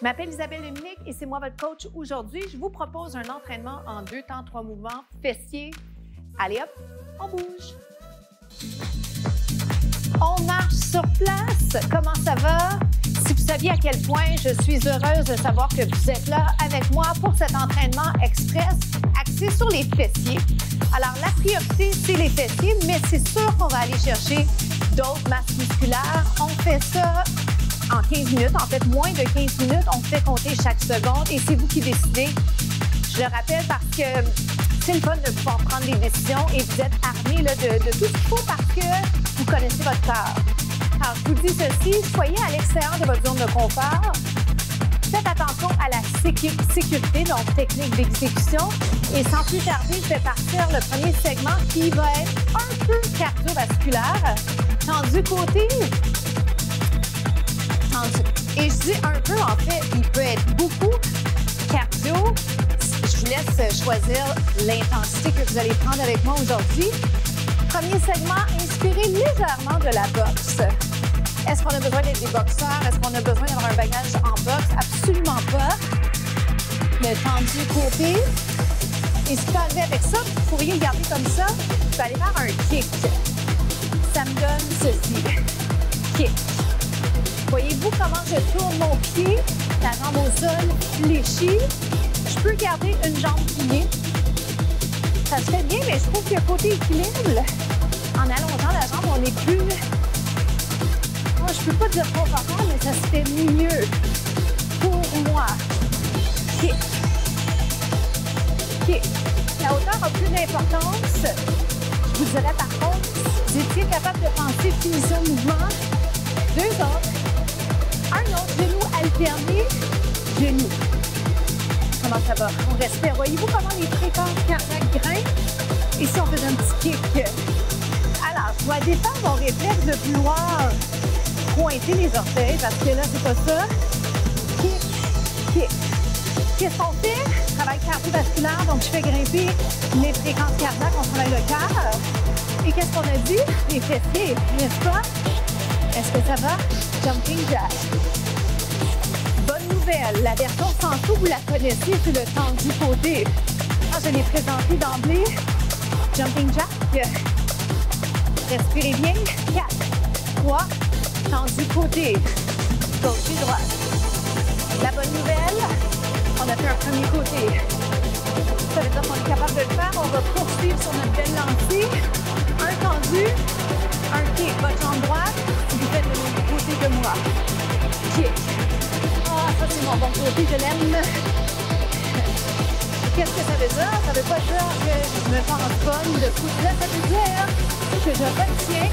Je m'appelle Isabelle Dominique et c'est moi votre coach. Aujourd'hui, je vous propose un entraînement en 2 temps, 3 mouvements fessiers. Allez hop, on bouge. On marche sur place. Comment ça va? Si vous saviez à quel point je suis heureuse de savoir que vous êtes là avec moi pour cet entraînement express axé sur les fessiers. Alors, la priorité, c'est les fessiers, mais c'est sûr qu'on va aller chercher d'autres masses musculaires. On fait ça en 15 minutes, en fait moins de 15 minutes, on fait compter chaque seconde et c'est vous qui décidez. Je le rappelle parce que c'est le fun de pouvoir prendre des décisions et vous êtes armés là, de tout ce qu'il faut parce que vous connaissez votre corps. Alors, je vous dis ceci, soyez à l'extérieur de votre zone de confort. Faites attention à la sécurité, donc technique d'exécution. Et sans plus tarder, je vais partir le premier segment qui va être un peu cardiovasculaire. Tendu côté. Et je dis un peu, en fait, il peut être beaucoup cardio. Je vous laisse choisir l'intensité que vous allez prendre avec moi aujourd'hui. Premier segment, inspirez légèrement de la boxe. Est-ce qu'on a besoin d'être des boxeurs? Est-ce qu'on a besoin d'avoir un bagage en boxe? Absolument pas. Le tendu côté. Et ce qui peut arriver avec ça, vous pourriez le garder comme ça. Vous allez faire un kick. Ça me donne ceci. Kick. Voyez-vous comment je tourne mon pied, la jambe au sol, fléchie. Je peux garder une jambe pliée. Ça se fait bien, mais je trouve que côté équilibre, en allongeant la jambe, on est plus... Oh, je peux pas dire confortable, mais ça se fait mieux pour moi. Kick. Kick. La hauteur a plus d'importance. Je vous dirais par contre, si vous étiez capable de penser finition de mouvement, 2 autres. Un autre genou alterné, genou. Comment ça va? On respire. Voyez-vous comment les fréquences cardiaques grimpent? Et si on faisait un petit kick? Alors, je dois défendre mon réflexe de vouloir pointer les orteils parce que là, c'est pas ça. Kick, kick. Qu'est-ce qu'on fait? Travail cardiovasculaire, donc je fais grimper les fréquences cardiaques, on travaille le cœur. Et qu'est-ce qu'on a dit? Les fessiers, n'est-ce pas? Est-ce que ça va? Jumping jack. Bonne nouvelle, la version sans tout, vous la connaissez, c'est le tendu côté. Quand je l'ai présenté d'emblée, jumping jack. Respirez bien. 4, 3, tendu côté. Gauche et droite. La bonne nouvelle, on a fait un premier côté. Ça veut dire qu'on est capable de le faire. On va poursuivre sur notre belle lancée. Un tendu, un kick. Votre jambe droite, vous faites le même côté que moi. Kick. Ah, ça c'est mon bon côté, je l'aime. Qu'est-ce que ça veut dire? Ça veut pas dire que je me pense bonne de côté. Ça veut dire que je retiens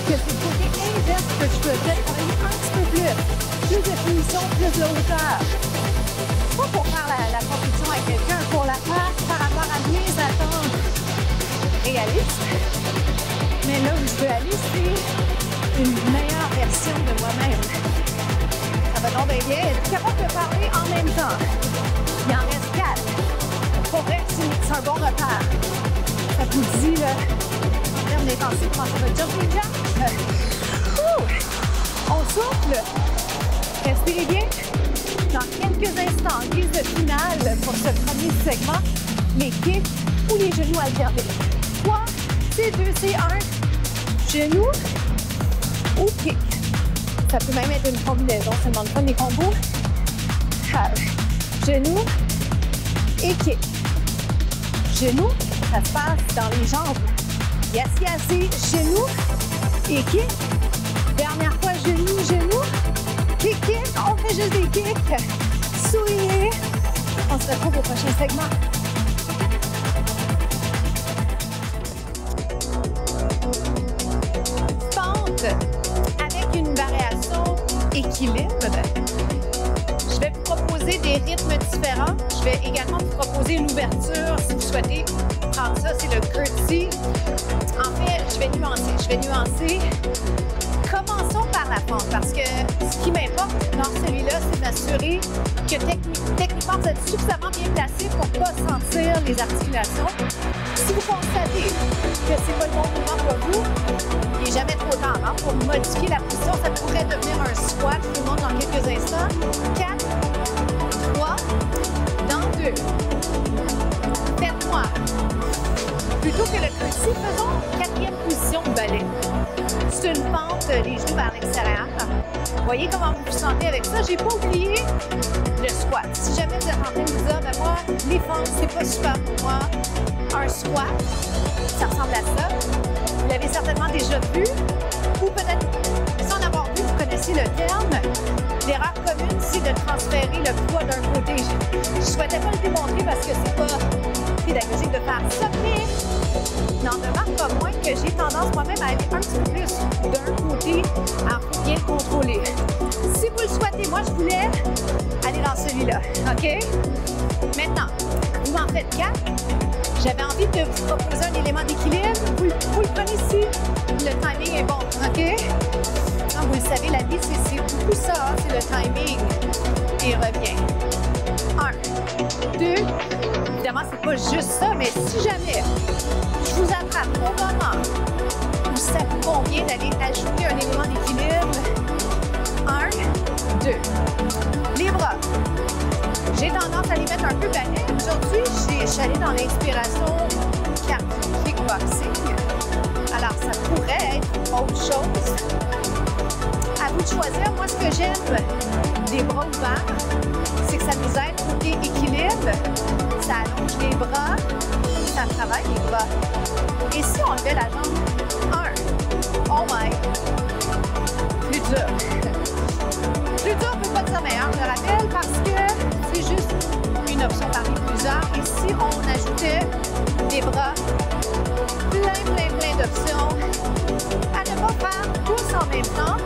que c'est le côté inverse que je peux peut-être travailler un petit peu plus. Plus de finition, plus de hauteur. Pas pour faire la compétition avec quelqu'un, pour la faire par rapport à mes attentes réalistes. Mais là où je veux aller, c'est une meilleure version de moi-même. Ça va donc bien. Êtes-vous capable de parler en même temps? Il en reste 4. Pour vrai, c'est un bon repère. Ça vous dit, là, en termes d'intensité, comment ça va? Jumping jack. On souffle. Respirez bien. Dans quelques instants, en guise de finale pour ce premier segment, les kicks ou les genoux alternés. 3, c'est 2, c'est 1. Genou ou kick. Ça peut même être une combinaison, ça demande pas des combos. Genou et kick. Genou, ça se passe dans les jambes. Yes, yes, genou et kick. Dernière fois, genou, genou. Kick, kick. On fait juste des kicks. Souriez. On se retrouve au prochain segment. Avec une variation équilibre, je vais vous proposer des rythmes différents. Je vais également vous proposer l'ouverture si vous souhaitez prendre ça, c'est le curtsy. En fait, je vais nuancer. Commençons par la pente parce que ce qui m'importe dans celui-là, c'est d'assurer que techniquement, vous êtes suffisamment bien placé pour ne pas sentir les articulations. Si vous constatez que ce n'est pas le bon mouvement pour vous, il n'est jamais trop tard pour modifier la position. Ça pourrait devenir un squat. Je vous montre dans quelques instants. 4, 2. Faites-moi. Plutôt que le curtsy, faisons 4e position de balai. C'est une pente, les genoux vers l'extérieur. Voyez comment vous vous sentez avec ça. J'ai pas oublié le squat. Si jamais vous êtes en train de vous dire, ben moi, les fentes, c'est pas super pour moi. Un squat, ça ressemble à ça. Vous l'avez certainement déjà vu. Ou peut-être, sans avoir vu, vous connaissez le terme. L'erreur commune, c'est de transférer le poids d'un côté. Je ne souhaitais pas le démontrer parce que c'est pas pédagogique de faire ça, mais n'en demeure pas moins que j'ai tendance moi-même à aller un petit peu plus d'un côté à bien le contrôler. Si vous le souhaitez, moi je voulais aller dans celui-là, OK? Maintenant, vous en faites 4. J'avais envie de vous proposer un élément d'équilibre. Vous le prenez ici. Le timing est bon, OK? Comme vous le savez, la vie, c'est beaucoup ça, hein, c'est le timing. Et revient. 1, 2. Évidemment, c'est pas juste ça, mais si jamais je vous attrape au moment où ça vous convient d'aller ajouter un élément d'équilibre, 1, 2. Les bras. J'ai tendance à les mettre un peu balais. Aujourd'hui, je suis allée dans l'inspiration cardio kickboxing. Alors, ça pourrait être autre chose. À vous de choisir. Moi, ce que j'aime des bras ouverts, c'est que ça nous aide côté équilibre. Ça allonge les bras, ça travaille les bras. Et si on levait la jambe, 1, oh my, plus dur. Plus dur ne peut pas dire meilleur, je le rappelle, parce que c'est juste une option parmi plusieurs. Et si on ajoutait des bras, plein d'options, à ne pas faire tous en même temps.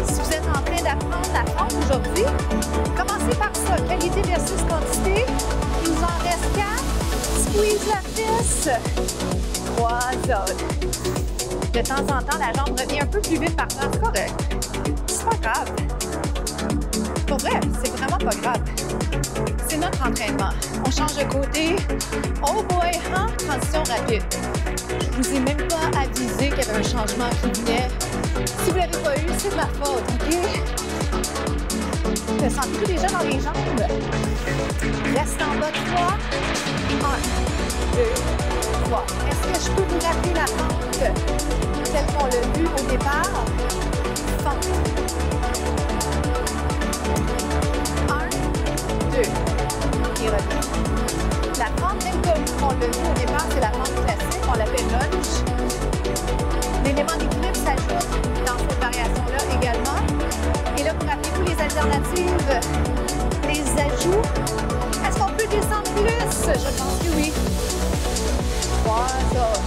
Si vous êtes en train d'apprendre la forme aujourd'hui, commencez par ça, qualité versus quantité. Il nous en reste 4. Squeeze la fesse. 3 autres. De temps en temps, la jambe revient un peu plus vite par terre. C'est correct. C'est pas grave. Pour vrai, c'est vraiment pas grave. C'est notre entraînement. On change de côté. Oh boy, hein? Transition rapide. Je vous ai même pas avisé qu'il y avait un changement qui venait. Si vous ne l'avez pas eu, c'est de ma faute, OK? Le sentez-vous déjà dans les jambes? Reste en bas de 3. 1, 2, 3. Est-ce que je peux vous rappeler la pente telle qu'on l'a vue au départ? Fente. 1, 2. Et revient. La pente telle qu'on l'a vue au départ, c'est la pente classique. On l'appelle lunge. L'élément d'équilibre s'ajoute dans cette variation-là également. Et là, vous rappelez-vous les alternatives, les ajouts. Est-ce qu'on peut descendre plus? Je pense que oui. 3 autres.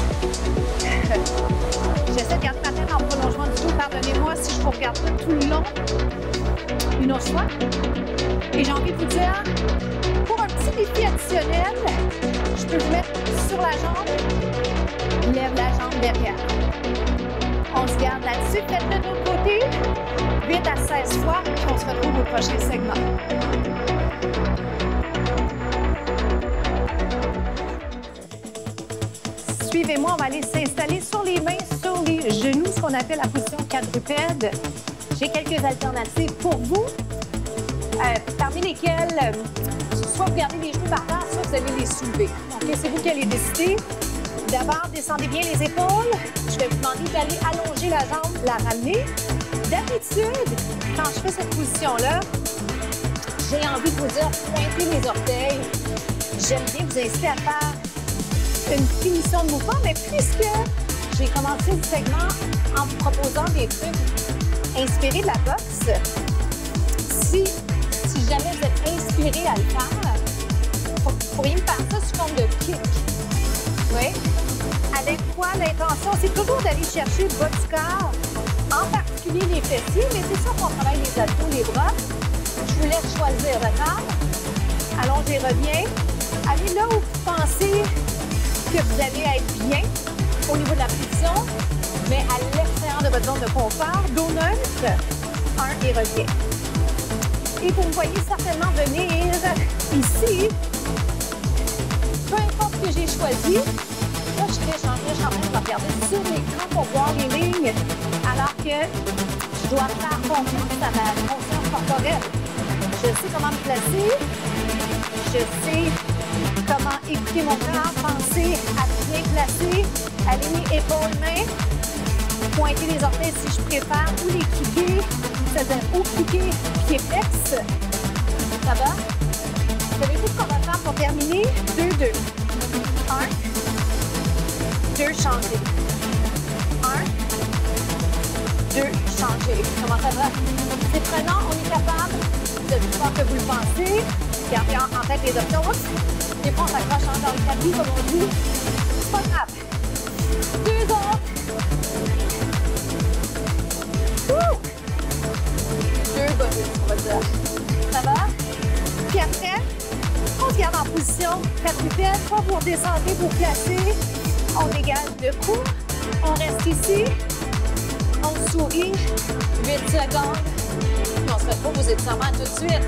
J'essaie de garder ma tête en prolongement du dos. Pardonnez-moi si je vous regarde pas tout le long. Une autre fois. Et j'ai envie de vous dire, pour un petit défi additionnel, je peux vous mettre sur la jambe, lève la jambe derrière. On se garde là-dessus, faites-le de l'autre côté, 8 à 16 fois, puis on se retrouve au prochain segment. Suivez-moi, on va aller s'installer sur les mains, sur les genoux, ce qu'on appelle la position quadrupède. J'ai quelques alternatives pour vous, parmi lesquelles, soit vous gardez les genoux par terre, soit vous allez les soulever. Donc, c'est vous qui allez décider. D'abord, descendez bien les épaules. Je vais vous demander d'aller allonger la jambe, la ramener. D'habitude, quand je fais cette position-là, j'ai envie de vous dire, pointez les orteils. J'aime bien vous inciter à faire une finition de mouvement, mais puisque j'ai commencé le segment en vous proposant des trucs inspirés de la boxe, si jamais vous êtes inspiré à le faire, vous pourriez me faire ça sous forme de kick. Oui. Avec quoi l'intention? C'est toujours d'aller chercher le bas du corps, en particulier les fessiers, mais c'est ça qu'on travaille les abdos, les bras. Je vous laisse choisir, d'accord? Allongez, reviens. Allez là où vous pensez que vous allez être bien au niveau de la position, mais à l'extérieur de votre zone de confort. Dos neutre. 1 et reviens. Et vous me voyez certainement venir ici. Peu importe ce que j'ai choisi, là, je suis en train de regarder sur l'écran pour voir les lignes, alors que je dois faire confiance à ma conscience corporelle. Je sais comment me placer, je sais Comment écouter mon corps, penser à bien placer, aligner épaules-mains, pointer les orteils si je préfère, ou les kicker, c'est-à-dire ou kicker, pied flex. Ça va? Savez-vous ce qu'on va faire pour terminer? 2, 2. 1, 2, changer. 1, 2, changer. Comment ça va? C'est prenant, on est capable de plus fort que vous le pensez. Gardez en tête les options. Des fois, on s'accroche dans le tapis, comme on dit. C'est pas grave. 2 autres. Ouh! 2 bonus, on va dire. Ça va? Puis après, on se garde en position. 4 répètes, pas pour descendre, pour placer. On dégage le cou. On reste ici. On sourit. 8 secondes. Puis on se retrouve aux étirements tout de suite.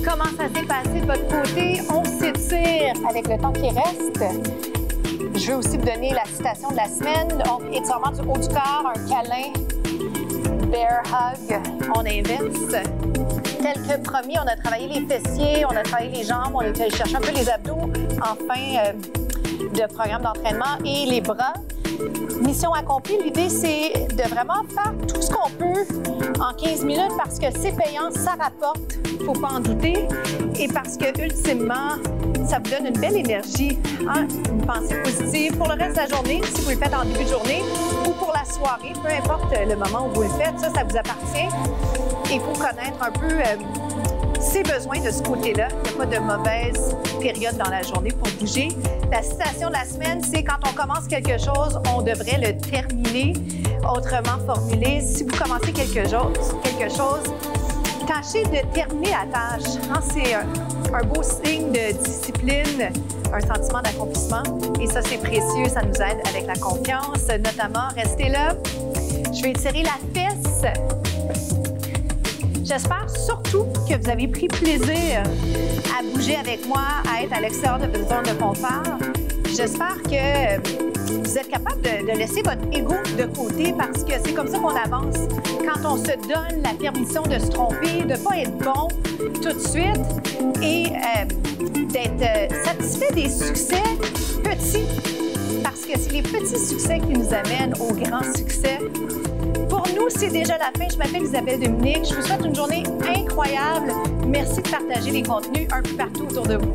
Comment ça s'est passé de votre côté? On s'étire avec le temps qui reste. Je veux aussi vous donner la citation de la semaine. Donc, étirement du haut du corps, un câlin, bear hug, on inverse. Tel que promis, on a travaillé les fessiers, on a travaillé les jambes, on est allé chercher un peu les abdos en fin de programme d'entraînement et les bras. Mission accomplie, l'idée c'est de vraiment faire tout ce qu'on peut en 15 minutes parce que c'est payant, ça rapporte, faut pas en douter, et parce que ultimement, ça vous donne une belle énergie, hein? Une pensée positive pour le reste de la journée, si vous le faites en début de journée, ou pour la soirée, peu importe le moment où vous le faites, ça vous appartient. Et il faut connaître un peu ses besoins de ce côté-là. Il n'y a pas de mauvaise période dans la journée pour bouger. La citation de la semaine, c'est quand on commence quelque chose, on devrait le terminer. Autrement formulé, si vous commencez quelque chose, tâchez de terminer la tâche. C'est un beau signe de discipline, un sentiment d'accomplissement. Et ça, c'est précieux, ça nous aide avec la confiance. Notamment, restez là. Je vais étirer la fesse. J'espère surtout que vous avez pris plaisir à bouger avec moi, à être à l'extérieur de votre zone de confort. J'espère que vous êtes capable de laisser votre ego de côté parce que c'est comme ça qu'on avance. Quand on se donne la permission de se tromper, de ne pas être bon tout de suite et d'être satisfait des succès petits. Parce que c'est les petits succès qui nous amènent aux grands succès. Pour nous, c'est déjà la fin. Je m'appelle Isabelle Dominique. Je vous souhaite une journée incroyable. Merci de partager les contenus un peu partout autour de vous.